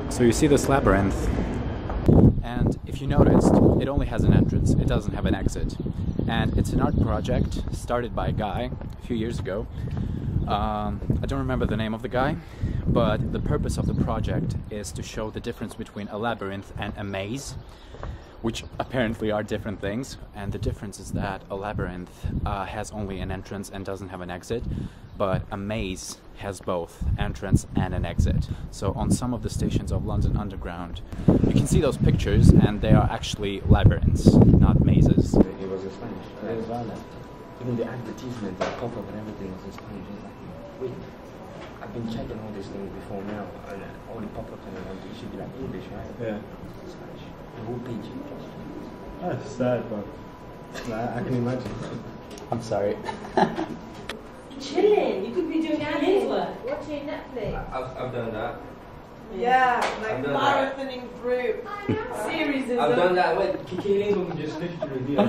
So you see this labyrinth, and if you noticed, it only has an entrance, it doesn't have an exit. And it's an art project started by a guy a few years ago. I don't remember the name of the guy, but the purpose of the project is to show the difference between a labyrinth and a maze, which apparently are different things. And the difference is that a labyrinth has only an entrance and doesn't have an exit, but a maze has both entrance and an exit. So on some of the stations of London Underground, you can see those pictures, and they are actually labyrinths, not mazes. It was in Spanish. It was like that. Even the advertisement, the pop-up and everything was in Spanish. It's like, wait, I've been checking all these things before now, and all the pop-ups and everything, it should be like English, right? Yeah. Spanish. The whole page. That's sad, but I can imagine. I'm sorry. Chilling. You could be doing admin work. Watching Netflix. I've done that. Yeah, like marathoning through series. I've done that. Wait, can just finish the review?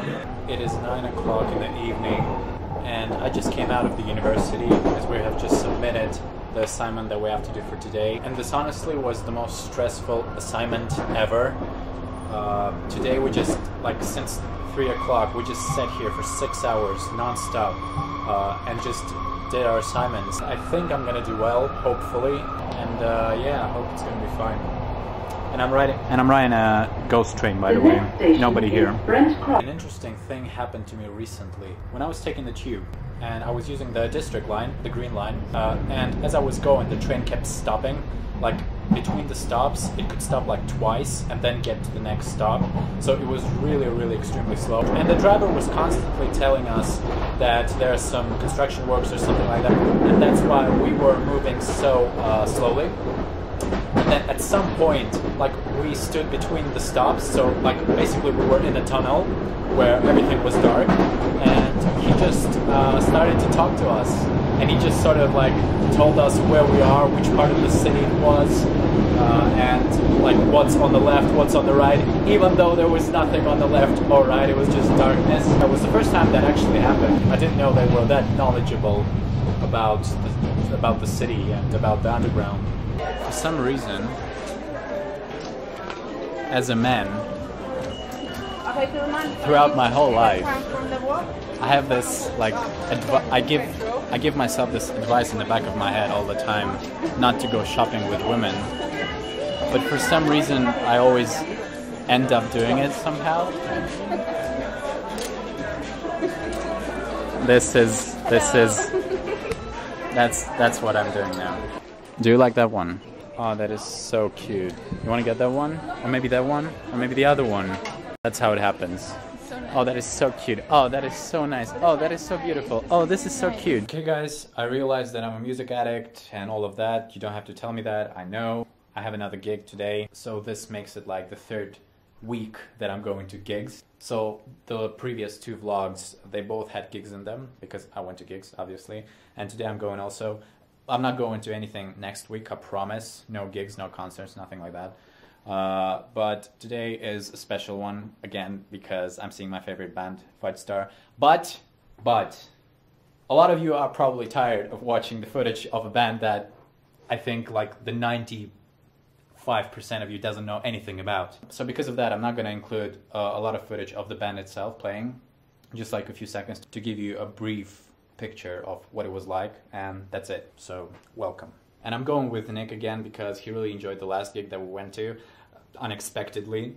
It is 9 o'clock in the evening, and I just came out of the university as we have just submitted the assignment that we have to do for today. And this honestly was the most stressful assignment ever. Today we just, like, since 3 o'clock, we just sat here for 6 hours non-stop and just did our assignments. I think I'm gonna do well, hopefully, and yeah, I hope it's gonna be fine. And I'm riding a ghost train, by the way. Nobody here. An interesting thing happened to me recently when I was taking the tube, and I was using the district line, the green line, and as I was going, the train kept stopping. Like, between the stops, it could stop like twice and then get to the next stop. So it was really extremely slow. And the driver was constantly telling us that there are some construction works or something like that, and that's why we were moving so slowly. And then at some point, like, we stood between the stops, so like basically we were in a tunnel where everything was dark, and he just started to talk to us. And he just sort of like told us where we are, which part of the city it was, and like what's on the left, what's on the right, even though there was nothing on the left or right, it was just darkness. That was the first time that actually happened. I didn't know they were that knowledgeable about the city and about the underground. For some reason, as a man, throughout my whole life, I have this, like, I give myself this advice in the back of my head all the time, not to go shopping with women. But for some reason, I always end up doing it somehow. That's what I'm doing now. Do you like that one? Oh, that is so cute. You want to get that one? Or maybe that one? Or maybe the other one? That's how it happens. Oh, that is so cute. Oh, that is so nice. Oh, that is so beautiful. Oh, this is so cute. Okay, guys, I realized that I'm a music addict and all of that. You don't have to tell me that. I know. I have another gig today. So this makes it like the 3rd week that I'm going to gigs. So the previous 2 vlogs, they both had gigs in them because I went to gigs, obviously. And today I'm going also. I'm not going to anything next week, I promise. No gigs, no concerts, nothing like that. But today is a special one, again, because I'm seeing my favorite band, Fightstar. But, a lot of you are probably tired of watching the footage of a band that I think like the 95% of you doesn't know anything about. So because of that, I'm not going to include a lot of footage of the band itself playing, just like a few seconds to give you a brief picture of what it was like, and that's it. So welcome. And I'm going with Nick again because he really enjoyed the last gig that we went to, unexpectedly.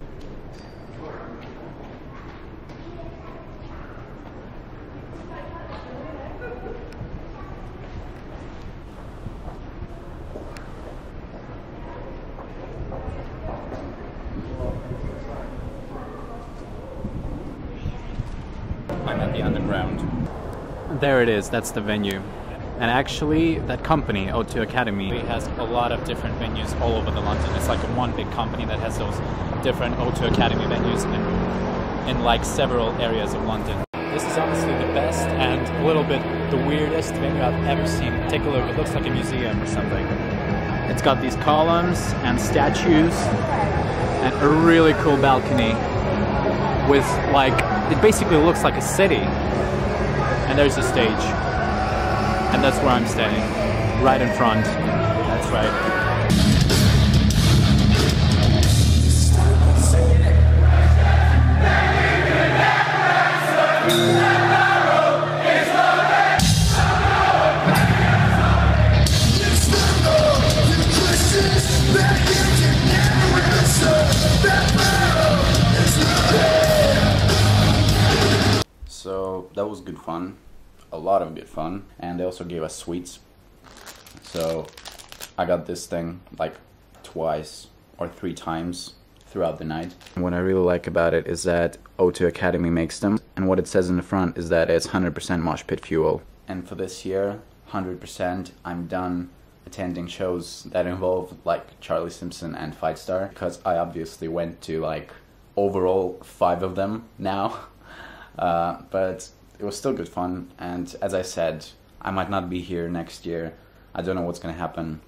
I'm at the underground. There it is, that's the venue. And actually, that company, O2 Academy, has a lot of different venues all over the London. It's like one big company that has those different O2 Academy venues in like several areas of London. This is honestly the best and a little bit the weirdest venue I've ever seen. Take a look, it looks like a museum or something. It's got these columns and statues and a really cool balcony with like, it basically looks like a city. And there's a stage. And that's where I'm standing, right in front. That's right. that was good fun. A lot of good fun. And they also gave us sweets. So I got this thing like twice or 3 times throughout the night. What I really like about it is that O2 Academy makes them, and what it says in the front is that it's 100% mosh pit fuel. And for this year, 100%, I'm done attending shows that involve like Charlie Simpson and Fightstar, because I obviously went to like overall 5 of them now. But it was still good fun, and as I said, I might not be here next year. I don't know what's gonna happen.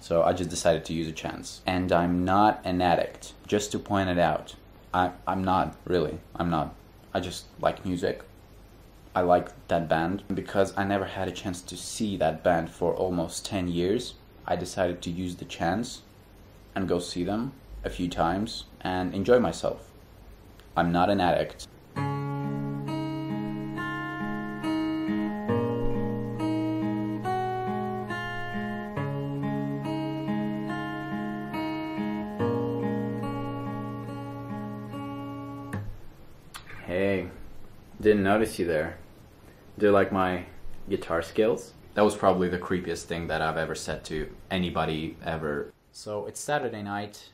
So I just decided to use a chance. And I'm not an addict, just to point it out. I'm not, really. I'm not. I just like music. I like that band. Because I never had a chance to see that band for almost 10 years, I decided to use the chance and go see them a few times and enjoy myself. I'm not an addict. Hey, didn't notice you there. Do you like my guitar skills? That was probably the creepiest thing that I've ever said to anybody ever. So it's Saturday night.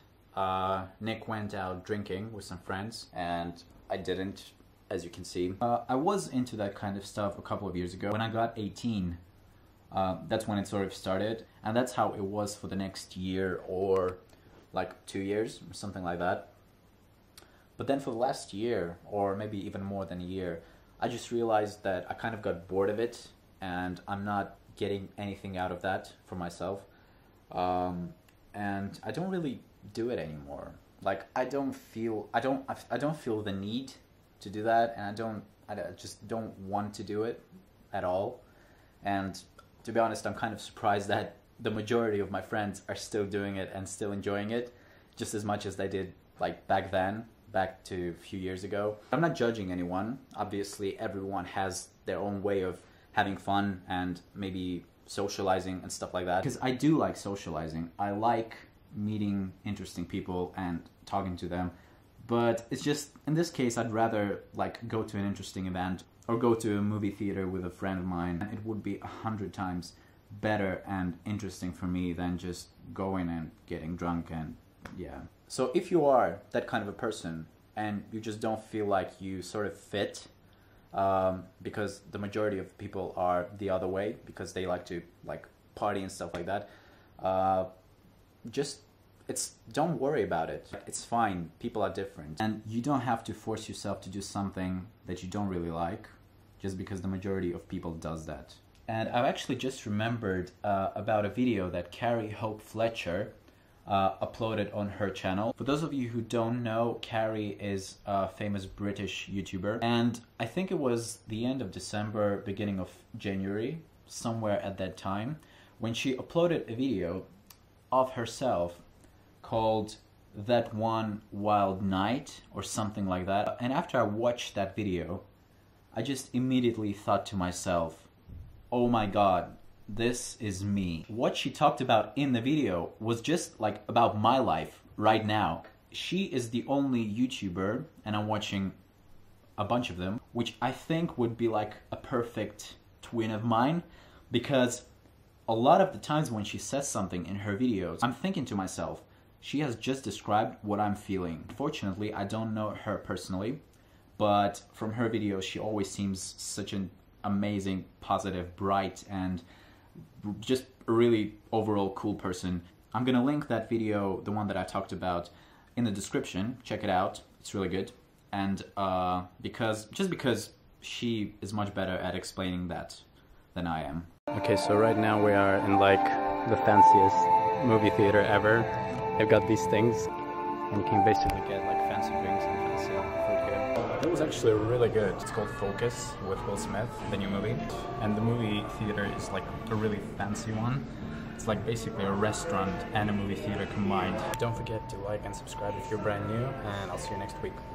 Nick went out drinking with some friends, and I didn't, as you can see. I was into that kind of stuff a couple of years ago. When I got 18, that's when it sort of started, and that's how it was for the next year or like 2 years, or something like that. But then for the last year, or maybe even more than a year, I just realized that I kind of got bored of it, and I'm not getting anything out of that for myself. And I don't really do it anymore. Like I don't feel the need to do that, and I just don't want to do it at all. And to be honest, I'm kind of surprised that the majority of my friends are still doing it and still enjoying it just as much as they did like back then. Back to a few years ago. I'm not judging anyone. Obviously, everyone has their own way of having fun and maybe socializing and stuff like that. Because I do like socializing. I like meeting interesting people and talking to them. But it's just, in this case, I'd rather like go to an interesting event or go to a movie theater with a friend of mine. It would be 100 times better and interesting for me than just going and getting drunk and yeah. So if you are that kind of a person and you just don't feel like you sort of fit, because the majority of people are the other way, because they like to like party and stuff like that, don't worry about it. It's fine. People are different, and you don't have to force yourself to do something that you don't really like just because the majority of people does that. And I've actually just remembered about a video that Carrie Fletcher uploaded on her channel. For those of you who don't know, Carrie is a famous British YouTuber, and I think it was the end of December, beginning of January, somewhere at that time, when she uploaded a video of herself called That One Wild Night or something like that. And after I watched that video, I just immediately thought to myself, oh my god, this is me. What she talked about in the video was just like about my life right now. She is the only YouTuber, and I'm watching a bunch of them, which I think would be like a perfect twin of mine, because a lot of the times when she says something in her videos, I'm thinking to myself, she has just described what I'm feeling. Unfortunately, I don't know her personally, but from her videos, she always seems such an amazing, positive, bright, and just a really overall cool person. I'm gonna link that video, the one that I talked about, in the description. Check it out, it's really good. And because she is much better at explaining that than I am. Okay, so right now we are in like the fanciest movie theater ever. They've got these things, and you can basically get like fancy drinks and fancy food here. It was actually really good. It's called Focus with Will Smith, the new movie. And the movie theater is like a really fancy one. It's like basically a restaurant and a movie theater combined. Don't forget to like and subscribe if you're brand new, and I'll see you next week.